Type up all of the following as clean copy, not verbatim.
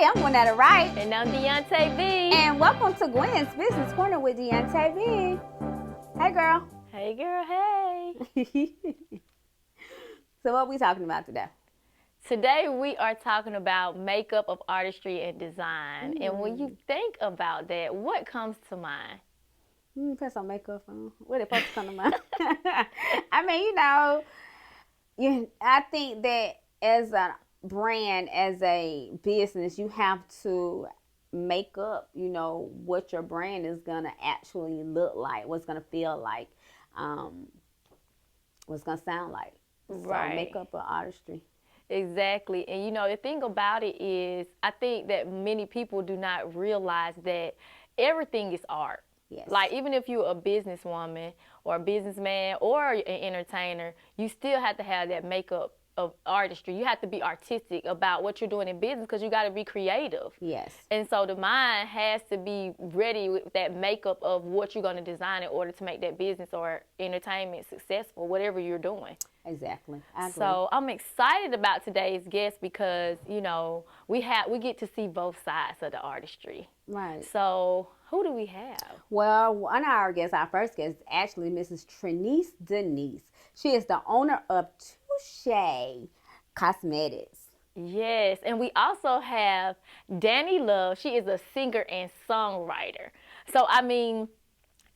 Hi, I'm Gwennetta Wright. And I'm Deonta B. And welcome to Gwen's Business Corner with Deonta B. Hey, girl. Hey, girl, hey. So what are we talking about today? Today we are talking about makeup of artistry and design. And when you think about that, what comes to mind? Put some makeup on. What it supposed to come to mind? I mean, I think that as a brand, as a business, you have to make up, what your brand is going to actually look like, what's going to feel like, what's going to sound like. Right. So makeup or artistry. Exactly. And, the thing about it is I think that many people do not realize that everything is art. Yes. Like, even if you're a businesswoman or a businessman or an entertainer, you still have to have that makeup of artistry. You have to be artistic about what you're doing in business because you got to be creative. Yes. And so the mind has to be ready with that makeup of what you're going to design in order to make that business or entertainment successful, whatever you're doing. Exactly. I agree. So I'm excited about today's guest because, we get to see both sides of the artistry. Right. So who do we have? Well, one of our first guest, is actually Mrs. Trenese Dennise. She is the owner of Tucheir Cosmetics. Yes, and we also have Dani Love. She is a singer and songwriter. So,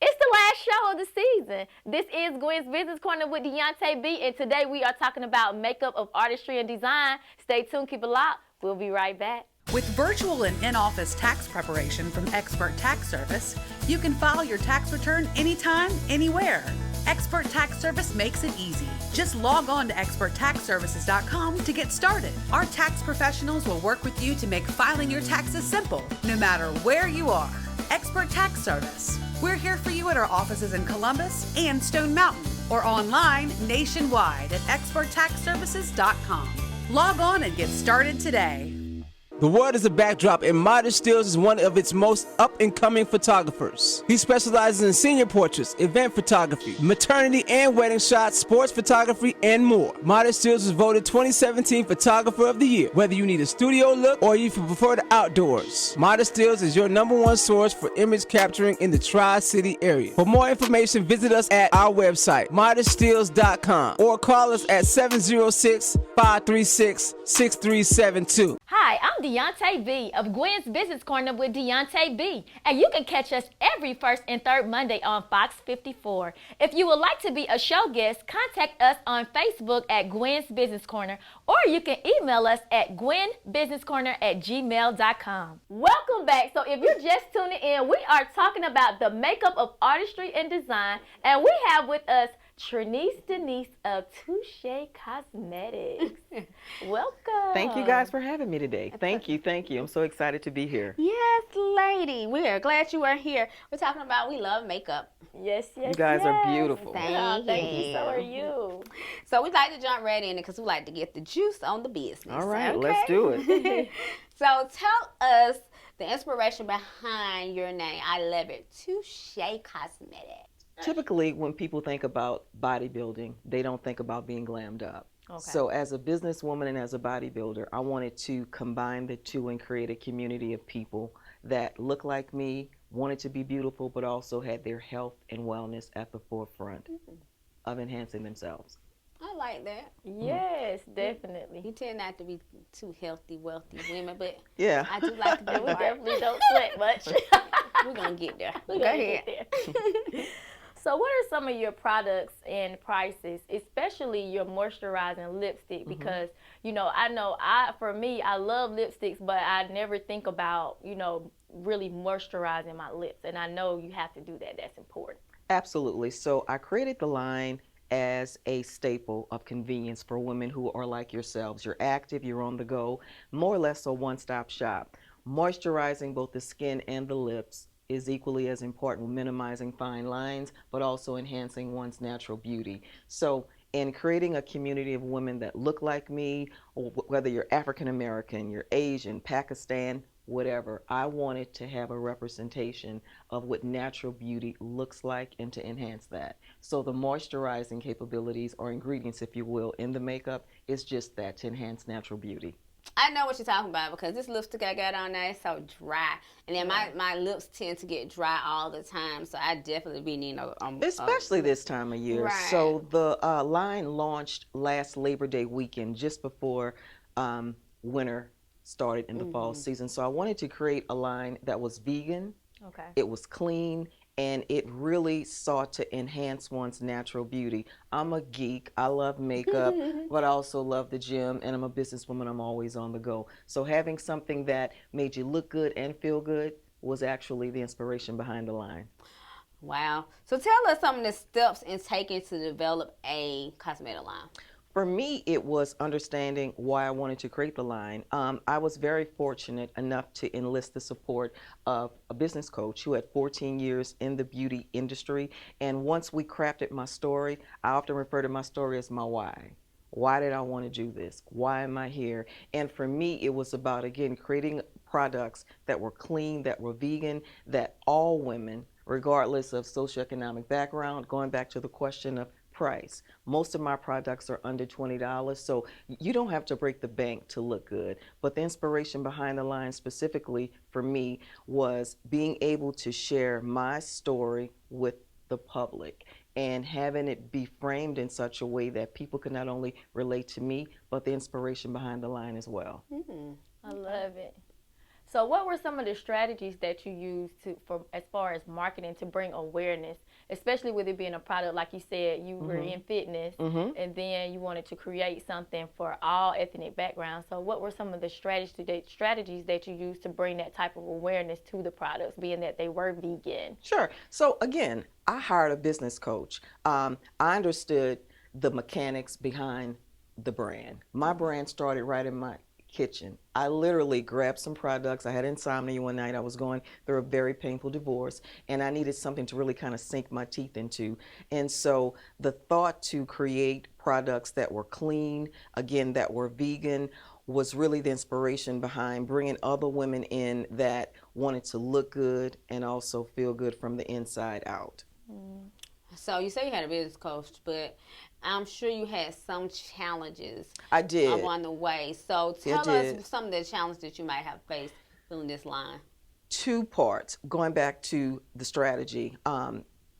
it's the last show of the season. This is Gwen's Business Corner with Deonta B, and today we are talking about makeup of artistry and design. Stay tuned, keep it locked. We'll be right back. With virtual and in-office tax preparation from Expert Tax Service, you can file your tax return anytime, anywhere. Expert Tax Service makes it easy. Just log on to experttaxservices.com to get started. Our tax professionals will work with you to make filing your taxes simple, no matter where you are. Expert Tax Service. We're here for you at our offices in Columbus and Stone Mountain, or online nationwide at experttaxservices.com. Log on and get started today. The world is a backdrop, and Modish Stills is one of its most up-and-coming photographers. He specializes in senior portraits, event photography, maternity and wedding shots, sports photography, and more. Modish Stills was voted 2017 Photographer of the Year. Whether you need a studio look or you prefer the outdoors, Modish Stills is your #1 source for image capturing in the Tri-City area. For more information, visit us at our website, modishstills.com, or call us at 706-536-6372. Hi, I'm Deonta B of Gwen's Business Corner with Deonta B, and you can catch us every first and third Monday on Fox 54. If you would like to be a show guest, contact us on Facebook at Gwen's Business Corner, or you can email us at gwenbusinesscorner@gmail.com. Welcome back. So if you're just tuning in, we are talking about the makeup of artistry and design, and we have with us Trenese Dennise of Tucheir Cosmetics. Welcome. Thank you guys for having me today. Thank you. I'm so excited to be here. Yes, lady. We are glad you are here. We're talking about we love makeup. Yes. You guys are beautiful. Thank you. So are you. So we like to jump right in it because we like to get the juice on the business. All right, okay? let's do it. So tell us the inspiration behind your name. I love it. Tucheir Cosmetics. Typically, when people think about bodybuilding, they don't think about being glammed up. Okay. So as a businesswoman and as a bodybuilder, I wanted to combine the two and create a community of people that look like me, wanted to be beautiful, but also had their health and wellness at the forefront of enhancing themselves. I like that. Yes, definitely. You tend not to be too healthy, wealthy women, but Yeah. I do like to be We definitely don't sweat much. We're going to get there. Go ahead. So what are some of your products and prices, especially your moisturizing lipstick? Because, for me, I love lipsticks, but I never think about, really moisturizing my lips. And I know you have to do that. That's important. Absolutely. So I created the line as a staple of convenience for women who are like yourselves. You're active, you're on the go, more or less a one-stop shop. Moisturizing both the skin and the lips is equally as important, minimizing fine lines, but also enhancing one's natural beauty. So in creating a community of women that look like me, or whether you're African American, you're Asian, Pakistan, whatever, I wanted to have a representation of what natural beauty looks like and to enhance that. So the moisturizing capabilities or ingredients, if you will, in the makeup is just that, to enhance natural beauty. I know what you're talking about because this lipstick I got on there is so dry. And then my lips tend to get dry all the time. So I definitely be needing Especially this time of year. Right. So the line launched last Labor Day weekend, just before winter started in the fall season. So I wanted to create a line that was vegan. Okay. It was clean, and it really sought to enhance one's natural beauty. I'm a geek. I love makeup, but I also love the gym, and I'm a businesswoman. I'm always on the go. So having something that made you look good and feel good was actually the inspiration behind the line. Wow. So tell us some of the steps in taking to develop a cosmetic line. For me, it was understanding why I wanted to create the line. I was very fortunate enough to enlist the support of a business coach who had 14 years in the beauty industry. And once we crafted my story, I often refer to my story as my why. Why did I want to do this? Why am I here? And for me, it was about, again, creating products that were clean, that were vegan, that all women, regardless of socioeconomic background, going back to the question of price. Most of my products are under $20, so you don't have to break the bank to look good. But the inspiration behind the line specifically for me was being able to share my story with the public and having it be framed in such a way that people can not only relate to me, but the inspiration behind the line as well. I love it. So what were some of the strategies that you used as far as marketing to bring awareness, especially with it being a product, like you said, you were in fitness, and then you wanted to create something for all ethnic backgrounds. So what were some of the strategies that you used to bring that type of awareness to the products, being that they were vegan? Sure. So again, I hired a business coach. I understood the mechanics behind the brand. My brand started right in my kitchen. I literally grabbed some products. I had insomnia one night. I was going through a very painful divorce, and I needed something to really kind of sink my teeth into. And so the thought to create products that were clean, again, that were vegan, was really the inspiration behind bringing other women in that wanted to look good and also feel good from the inside out. So you say you had a business coach, but I'm sure you had some challenges. I did. Along the way. So tell us some of the challenges that you might have faced building this line. Two parts, going back to the strategy.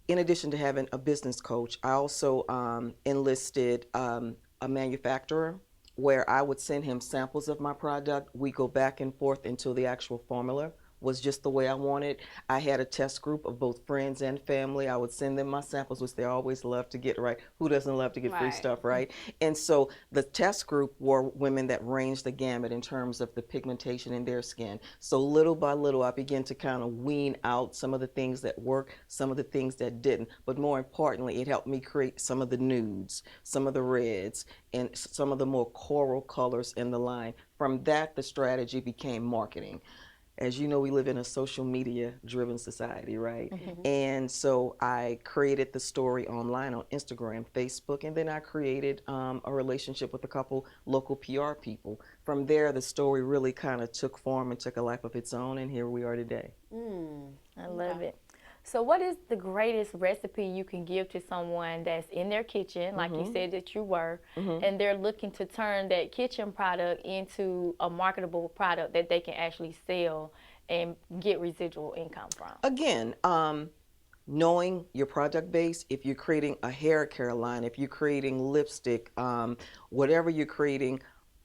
In addition to having a business coach, I also enlisted a manufacturer where I would send him samples of my product. We go back and forth until the actual formula was just the way I wanted. I had a test group of both friends and family. I would send them my samples, which they always love to get, right? Who doesn't love to get free stuff, right? And so the test group were women that ranged the gamut in terms of the pigmentation in their skin. So little by little, I began to kind of wean out some of the things that worked, some of the things that didn't. But more importantly, it helped me create some of the nudes, some of the reds, and some of the more coral colors in the line. From that, the strategy became marketing. As you know, we live in a social media driven society, right? And so I created the story online on Instagram, Facebook, and then I created a relationship with a couple local PR people. From there, the story really kind of took form and took a life of its own, and here we are today. I love it. So what is the greatest recipe you can give to someone that's in their kitchen, like you said that you were, and they're looking to turn that kitchen product into a marketable product that they can actually sell and get residual income from? Again, knowing your product base, if you're creating a hair care line, if you're creating lipstick, whatever you're creating,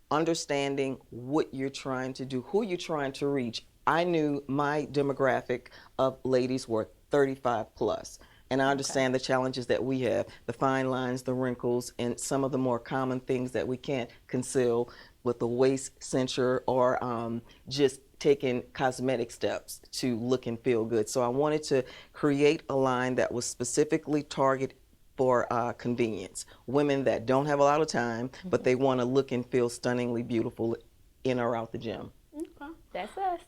understanding what you're trying to do, who you're trying to reach. I knew my demographic of ladies were 35 plus. And I understand the challenges that we have, the fine lines, the wrinkles, and some of the more common things that we can't conceal with the waist cincher or just taking cosmetic steps to look and feel good. So I wanted to create a line that was specifically targeted for convenience. Women that don't have a lot of time, but they want to look and feel stunningly beautiful in or out the gym. Okay. That's us.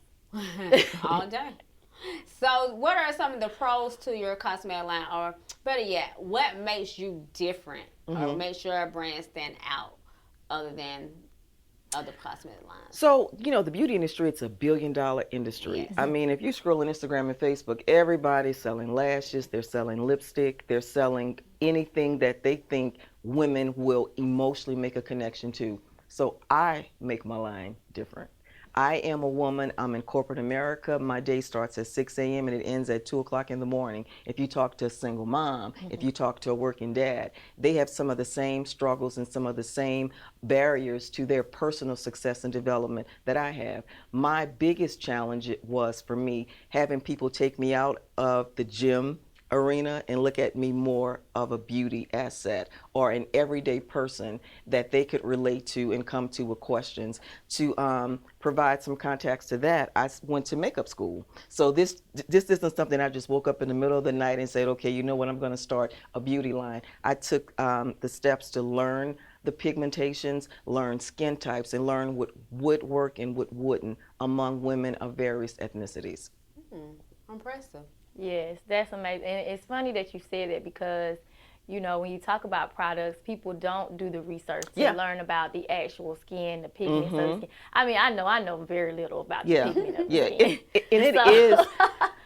All day. So what are some of the pros to your cosmetic line, or better yet, what makes you different or makes your brand stand out other than other cosmetic lines? So, you know, the beauty industry, it's a billion-dollar industry. Yes. I mean, if you scroll on Instagram and Facebook, everybody's selling lashes, they're selling lipstick, they're selling anything that they think women will emotionally make a connection to. So I make my line different. I am a woman. I'm in corporate America. My day starts at 6 a.m. and it ends at 2 o'clock in the morning. If you talk to a single mom, if you talk to a working dad, they have some of the same struggles and some of the same barriers to their personal success and development that I have. My biggest challenge was for me having people take me out of the gym arena and look at me more of a beauty asset or an everyday person that they could relate to and come to with questions. To provide some context to that, I went to makeup school. So this isn't something I just woke up in the middle of the night and said, okay, you know what, I'm going to start a beauty line. I took the steps to learn the pigmentations, learn skin types, and learn what would work and what wouldn't among women of various ethnicities. Impressive. Yes, that's amazing. And it's funny that you said that because, you know, when you talk about products, people don't do the research to learn about the actual skin, the pigments of the skin. I mean, I know very little about the pigment of the skin. And it is,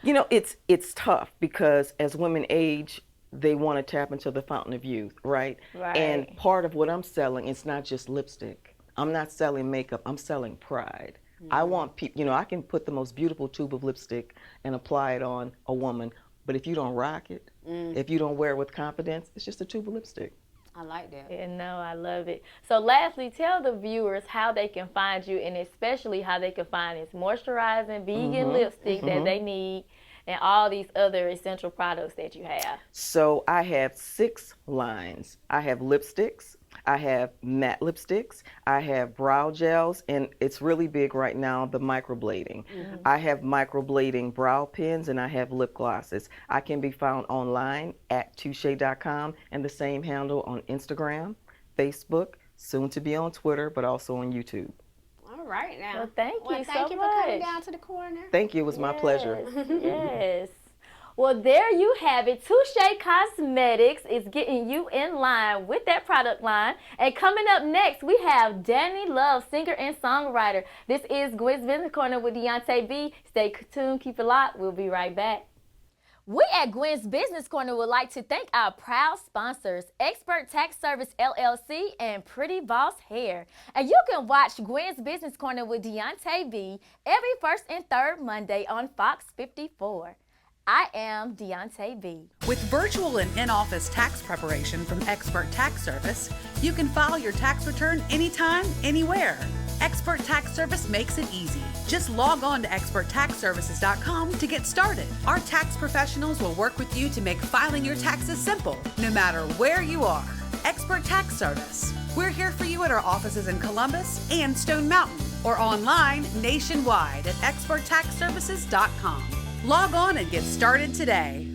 you know, it's tough because as women age, they want to tap into the fountain of youth, right? And part of what I'm selling, it's not just lipstick. I'm not selling makeup. I'm selling pride. I want people, you know, I can put the most beautiful tube of lipstick and apply it on a woman, but if you don't rock it, if you don't wear it with confidence, it's just a tube of lipstick. I like that. Yeah, no, I love it. So lastly, tell the viewers how they can find you and especially how they can find this moisturizing vegan lipstick that they need and all these other essential products that you have. So I have 6 lines. I have lipsticks, I have matte lipsticks, I have brow gels, and it's really big right now, the microblading. I have microblading brow pens, and I have lip glosses. I can be found online at Tucheir.com and the same handle on Instagram, Facebook, soon to be on Twitter, but also on YouTube. All right now. Well, thank you so Thank you for much. coming down to the corner. Thank you. It was my pleasure. Yes. Well, there you have it. Tucheir Cosmetics is getting you in line with that product line. And coming up next, we have Dani Love, singer and songwriter. This is Gwen's Business Corner with Deonta B. Stay tuned. Keep it locked. We'll be right back. We at Gwen's Business Corner would like to thank our proud sponsors, Expert Tax Service LLC and Pretty Boss Hair. And you can watch Gwen's Business Corner with Deonta B every first and third Monday on Fox 54. I am Deonta B. With virtual and in-office tax preparation from Expert Tax Service, you can file your tax return anytime, anywhere. Expert Tax Service makes it easy. Just log on to experttaxservices.com to get started. Our tax professionals will work with you to make filing your taxes simple, no matter where you are. Expert Tax Service. We're here for you at our offices in Columbus and Stone Mountain, or online nationwide at experttaxservices.com. Log on and get started today.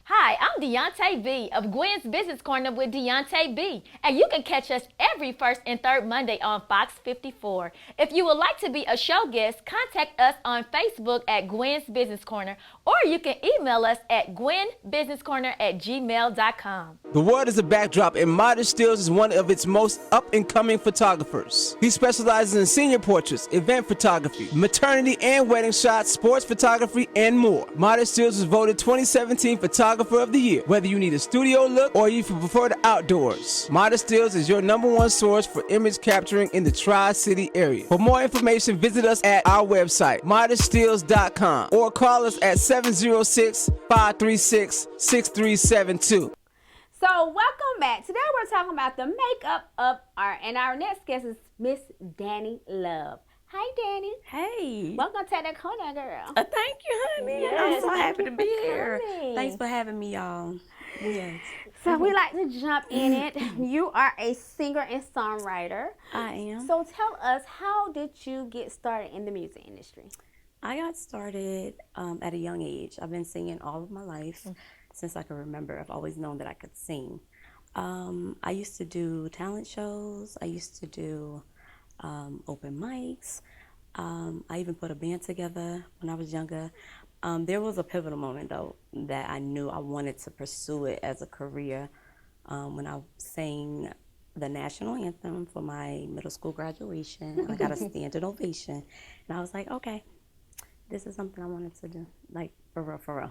Hi, I'm Deonta B of Gwen's Business Corner with Deonta B, and you can catch us every first and third Monday on Fox 54. If you would like to be a show guest, contact us on Facebook at Gwen's Business Corner, or you can email us at gwenbusinesscorner@gmail.com. The world is a backdrop, and Modish Stills is one of its most up-and-coming photographers. He specializes in senior portraits, event photography, maternity and wedding shots, sports photography, and more. Modish Stills was voted 2017 Photographer of the Year. Whether you need a studio look or you prefer the outdoors, Modish Stills is your #1 source for image capturing in the Tri-City area. For more information, visit us at our website, modishstills.com, or call us at 706-536-6372. So welcome back. Today we're talking about the makeup of art, and our next guest is Miss Dani Love. Hi, Dani. Hey. Welcome to the corner, girl. Thank you, honey. Yes, I'm so happy to be thank you for here. coming. Thanks for having me, y'all. Yes. So we like to jump in it. You are a singer and songwriter. I am. So tell us, how did you get started in the music industry? I got started at a young age. I've been singing all of my life since I can remember. I've always known that I could sing. I used to do talent shows. I used to do open mics. I even put a band together when I was younger. There was a pivotal moment, though, that I knew I wanted to pursue it as a career when I sang the national anthem for my middle school graduation. I got a standing ovation. And I was like, okay, this is something I wanted to do. Like, for real, for real.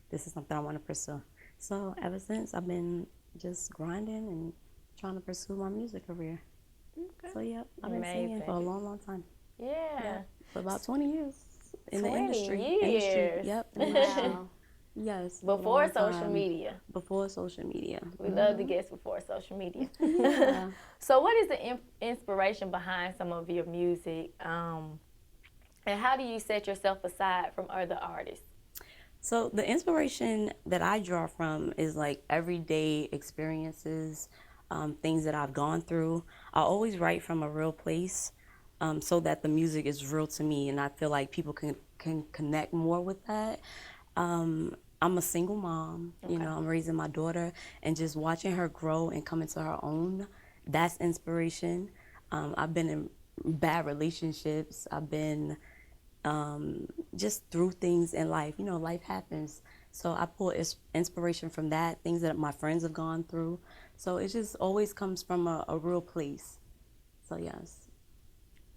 This is something I want to pursue. So ever since, I've been just grinding and trying to pursue my music career. So yeah, I've been singing for a long, long time. Yeah. For about 20 years in 20 the industry. years. Yep. Wow. Yes. Before long social time. media. Before social media. We love the guests before social media. Yeah. So what is the inspiration behind some of your music? And how do you set yourself aside from other artists? So the inspiration that I draw from is like everyday experiences, things that I've gone through. I always write from a real place, so that the music is real to me, and I feel like people can connect more with that. I'm a single mom, you know, I'm raising my daughter, and just watching her grow and come into her own, that's inspiration. I've been in bad relationships. I've been just through things in life. You know, life happens. So I pull inspiration from that, things that my friends have gone through. So it just always comes from a real place. So yes.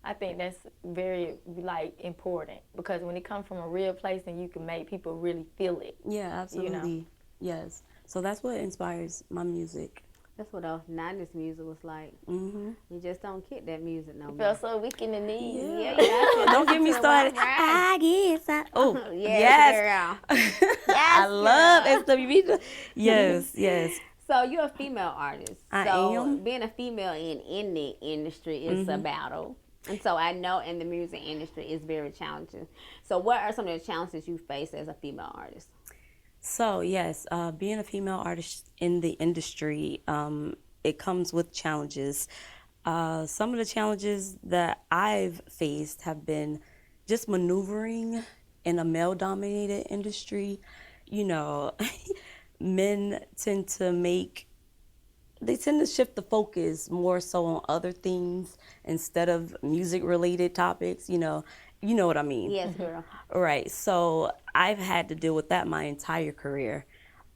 I think that's very important, because when it comes from a real place, then you can make people really feel it. Yeah, absolutely. You know? Yes. So that's what inspires my music. That's what our 90s music was like. Mm-hmm. You just don't get that music no more. Felt so weak in the knees. Yeah. Don't get me started. I guess. Oh, yes. Girl. I love SWB. Yes, yes. So you're a female artist. I so am. Being a female in the industry is a battle. And so I know in the music industry it's very challenging. So what are some of the challenges you face as a female artist? So yes, being a female artist in the industry, it comes with challenges. Some of the challenges that I've faced have been just maneuvering in a male-dominated industry. You know, men tend to shift the focus more so on other things instead of music-related topics. You know what I mean? Yes, girl. Right. So I've had to deal with that my entire career.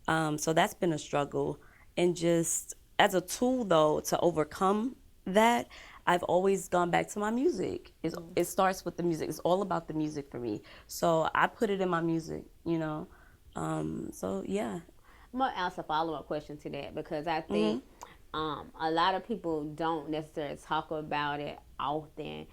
So that's been a struggle. And just as a tool, though, to overcome that, I've always gone back to my music. It starts with the music. It's all about the music for me. So I put it in my music, you know. So, yeah. I'm going to ask a follow-up question to that, because I think a lot of people don't necessarily talk about it often,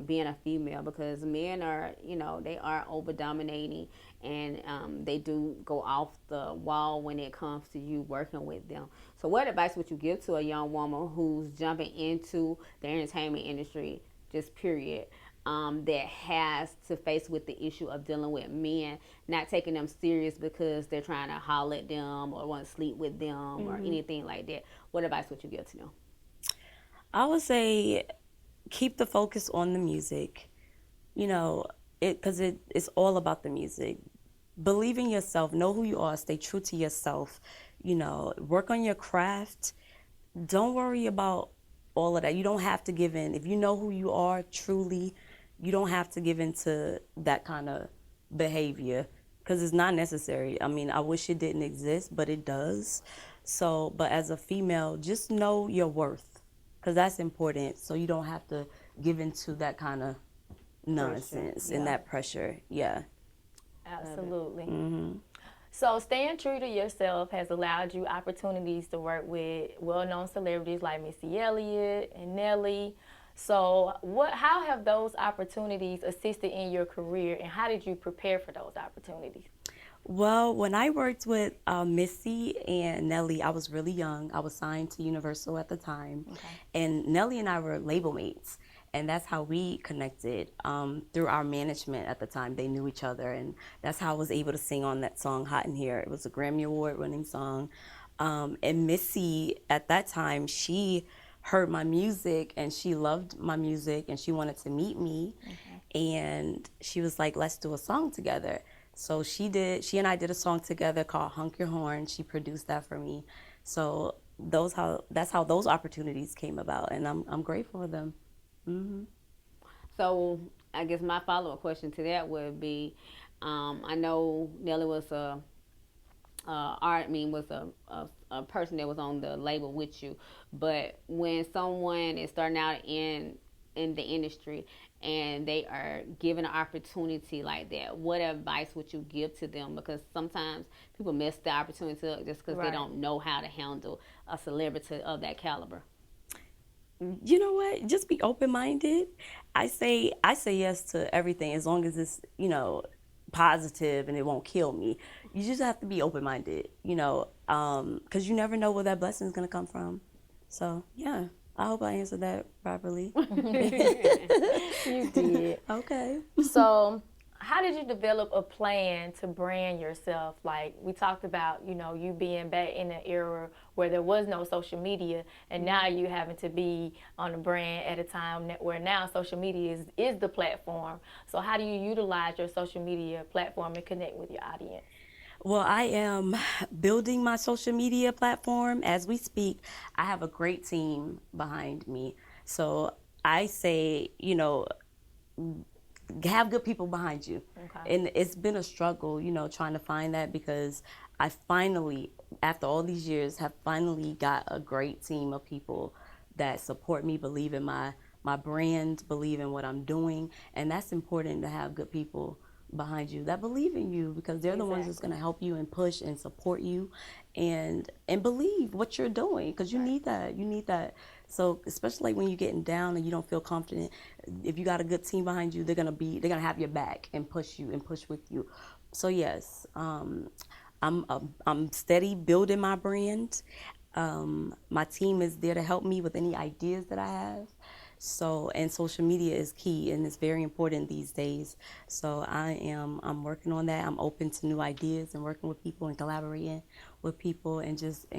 being a female, because men are, they are over-dominating, and they do go off the wall when it comes to you working with them. So what advice would you give to a young woman who's jumping into the entertainment industry, just period, that has to face with the issue of dealing with men, not taking them serious because they're trying to holler at them or want to sleep with them or anything like that? What advice would you give to them? I would say keep the focus on the music, because it's all about the music. Believe in yourself, know who you are, stay true to yourself, work on your craft. Don't worry about all of that. You don't have to give in. If you know who you are truly, you don't have to give in to that kind of behavior, because it's not necessary. I mean, I wish it didn't exist, but it does. So, but as a female, just know your worth, because that's important. So you don't have to give into that kind of nonsense and that pressure. Yeah. Absolutely. Mm-hmm. So staying true to yourself has allowed you opportunities to work with well-known celebrities like Missy Elliott and Nelly. So how have those opportunities assisted in your career, and how did you prepare for those opportunities? Well, when I worked with Missy and Nelly, I was really young. I was signed to Universal at the time. Okay. And Nelly and I were label mates. And that's how we connected through our management at the time. They knew each other, and that's how I was able to sing on that song, Hot in Here. It was a Grammy Award-winning song. And Missy, at that time, she heard my music, and she loved my music, and she wanted to meet me. Okay. And she was like, let's do a song together. So she and I did a song together called Honk Your Horn. She produced that for me. So that's how those opportunities came about, and I'm grateful for them. Mm-hmm. So I guess my follow-up question to that would be, I know Nelly was a person that was on the label with you, but when someone is starting out in the industry and they are given an opportunity like that, what advice would you give to them? Because sometimes people miss the opportunity just because they don't know how to handle a celebrity of that caliber. You know what? Just be open-minded. I say yes to everything as long as it's, positive and it won't kill me. You just have to be open-minded, because you never know where that blessing is going to come from. So, yeah, I hope I answered that properly. You did. Okay. So, how did you develop a plan to brand yourself? Like we talked about, you being back in an era where there was no social media, and now you having to be on a brand at a time where now social media is the platform. So how do you utilize your social media platform and connect with your audience? Well, I am building my social media platform as we speak. I have a great team behind me. So I say, have good people behind you. Okay. And it's been a struggle, trying to find that, because I finally, after all these years, have finally got a great team of people that support me, believe in my brand, believe in what I'm doing. And that's important, to have good people behind you that believe in you, because they're the ones that's going to help you and push and support you and believe what you're doing, because you need that. So especially like when you're getting down and you don't feel confident, if you got a good team behind you, they're gonna have your back and push you and push with you. So yes, I'm steady building my brand. My team is there to help me with any ideas that I have. So, and social media is key, and it's very important these days. So I'm working on that. I'm open to new ideas and working with people and collaborating with people and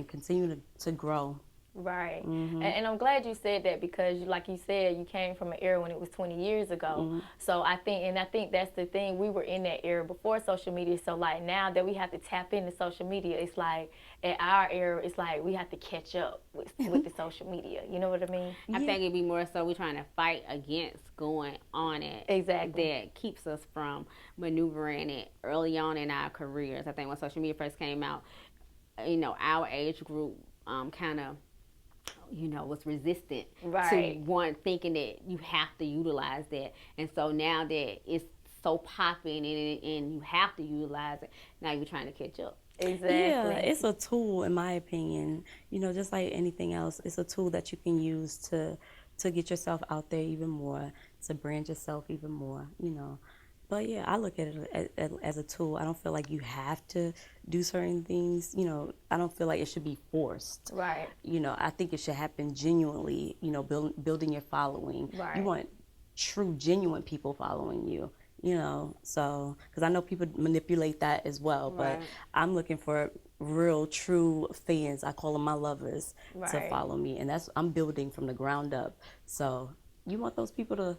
continue to grow. Right. Mm-hmm. And I'm glad you said that, because like you said, you came from an era when it was 20 years ago. Mm-hmm. So I think that's the thing. We were in that era before social media. So like now that we have to tap into social media, it's like at our era, it's like we have to catch up with the social media. You know what I mean? I think it'd be more so we're trying to fight against going on it. Exactly. That keeps us from maneuvering it early on in our careers. I think when social media first came out, our age group kind of was resistant to one, thinking that you have to utilize that. And so now that it's so popping and you have to utilize it, now you're trying to catch up. Exactly. Yeah, it's a tool, in my opinion. Just like anything else, it's a tool that you can use to get yourself out there even more, to brand yourself even more, But yeah, I look at it as a tool. I don't feel like you have to do certain things. I don't feel like it should be forced. Right. I think it should happen genuinely, building your following. Right. You want true, genuine people following you, so, because I know people manipulate that as well, but I'm looking for real, true fans. I call them my lovers to follow me, and I'm building from the ground up. So you want those people to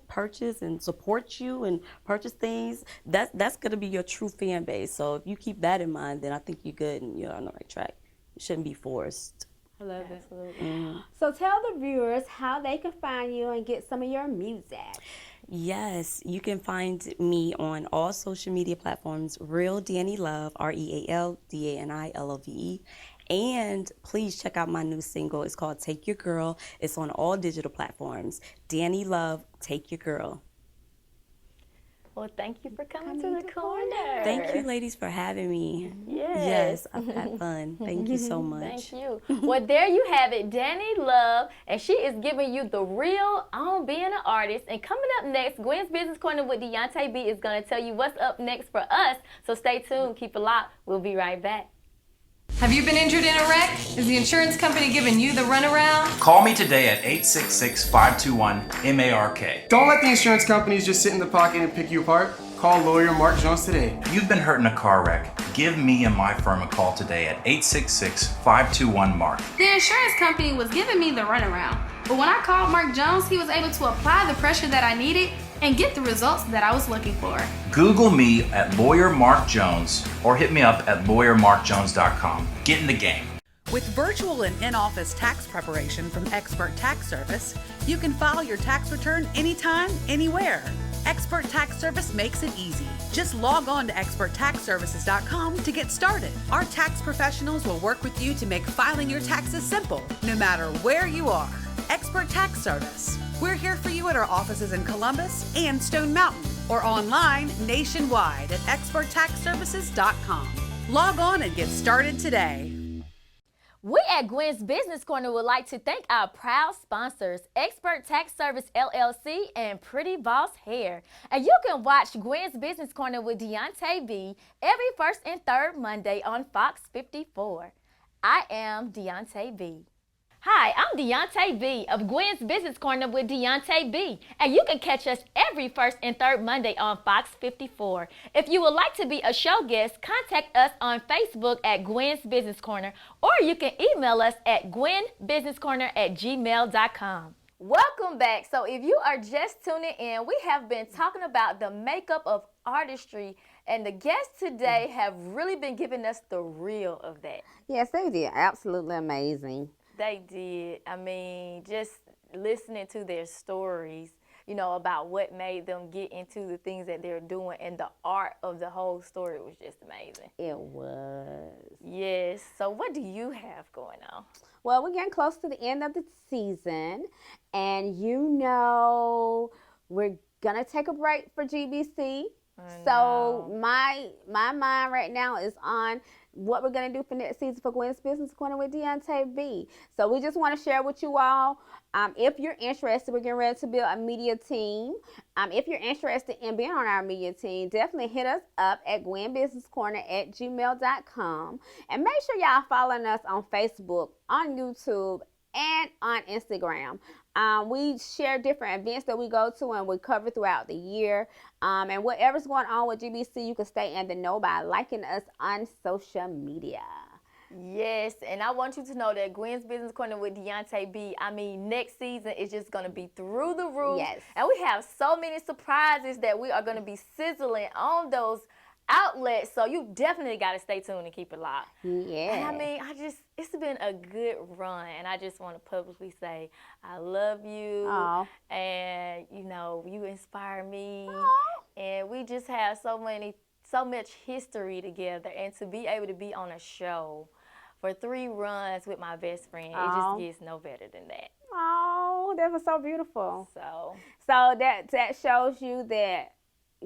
purchase and support you and purchase things. That's going to be your true fan base. So if you keep that in mind, then I think you're good and you're on the right track. It shouldn't be forced. I love it. Absolutely. Mm-hmm. So tell the viewers how they can find you and get some of your music. Yes, you can find me on all social media platforms, Real Dani Love, RealDaniLove. And please check out my new single. It's called Take Your Girl. It's on all digital platforms. Dani Love, Take Your Girl. Well, thank you for coming to the corner. Thank you, ladies, for having me. Yes, I've had fun. Thank you so much. Thank you. Well, there you have it, Dani Love, and she is giving you the real on being an artist. And coming up next, Gwen's Business Corner with Deonta B is going to tell you what's up next for us. So stay tuned. Keep it locked. We'll be right back. Have you been injured in a wreck? Is the insurance company giving you the runaround? Call me today at 866-521-MARK. Don't let the insurance companies just sit in the pocket and pick you apart. Call lawyer Mark Jones today. If you've been hurt in a car wreck, give me and my firm a call today at 866-521-MARK. The insurance company was giving me the runaround, but when I called Mark Jones, he was able to apply the pressure that I needed and get the results that I was looking for. Google me at Lawyer Mark Jones or hit me up at lawyermarkjones.com. Get in the game. With virtual and in-office tax preparation from Expert Tax Service, you can file your tax return anytime, anywhere. Expert Tax Service makes it easy. Just log on to experttaxservices.com to get started. Our tax professionals will work with you to make filing your taxes simple, no matter where you are. Expert Tax Service. We're here for you at our offices in Columbus and Stone Mountain, or online nationwide at experttaxservices.com. Log on and get started today. We at Gwen's Business Corner would like to thank our proud sponsors, Expert Tax Service LLC and Pretty Boss Hair. And you can watch Gwen's Business Corner with Deonta B every first and third Monday on Fox 54. I am Deonta B. Hi, I'm Deonta B of Gwen's Business Corner with Deonta B, and you can catch us every first and third Monday on Fox 54. If you would like to be a show guest, contact us on Facebook at Gwen's Business Corner, or you can email us at gwenbusinesscorner@gmail.com. Welcome back. So if you are just tuning in, we have been talking about the makeup of artistry, and the guests today have really been giving us the real of that. Yes, they did. Absolutely amazing. They did. I mean, just listening to their stories, you know, about what made them get into the things that they're doing, and the art of the whole story was just amazing. It was. Yes. So what do you have going on? Well, we're getting close to the end of the season, and you know we're going to take a break for GBC. So my mind right now is on what we're going to do for next season for Gwen's Business Corner with Deonta B. So we just want to share with you all, if you're interested, we're getting ready to build a media team. If you're interested in being on our media team, definitely hit us up at gwenbusinesscorner@gmail.com. And make sure y'all following us on Facebook, on YouTube, and on Instagram. We share different events that we go to and we cover throughout the year. And whatever's going on with GBC, you can stay in the know by liking us on social media. Yes, and I want you to know that Gwen's Business Corner with Deonta B, I mean, next season is just going to be through the roof. Yes. And we have so many surprises that we are going to be sizzling on those outlets, so you definitely got to stay tuned and keep it locked. Yeah. And I mean, it's been a good run, and I just want to publicly say I love you. Aww. And you know, you inspire me. Aww. And we just have so much history together, and to be able to be on a show for 3 runs with my best friend, Aww. it just gets no better than that. Oh, that was so beautiful. So that shows you that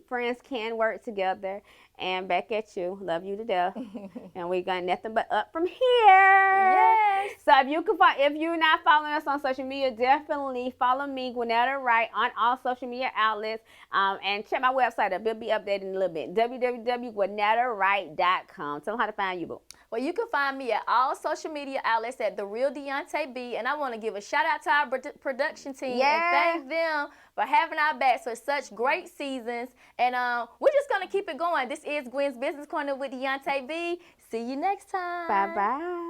friends can work together. And back at you, love you to death. And we got nothing but up from here. Yes. So if you're not following us on social media, definitely follow me, Gwennetta Wright, on all social media outlets. And check my website up. It'll be updated in a little bit. www.gwennettawright.com. Tell them how to find you, boo. Well, you can find me at all social media outlets at The Real Deonta B. And I want to give a shout out to our production team and thank them for having our backs for such great seasons. And we're just going to keep it going. This is Gwen's Business Corner with Deonta B. See you next time. Bye-bye.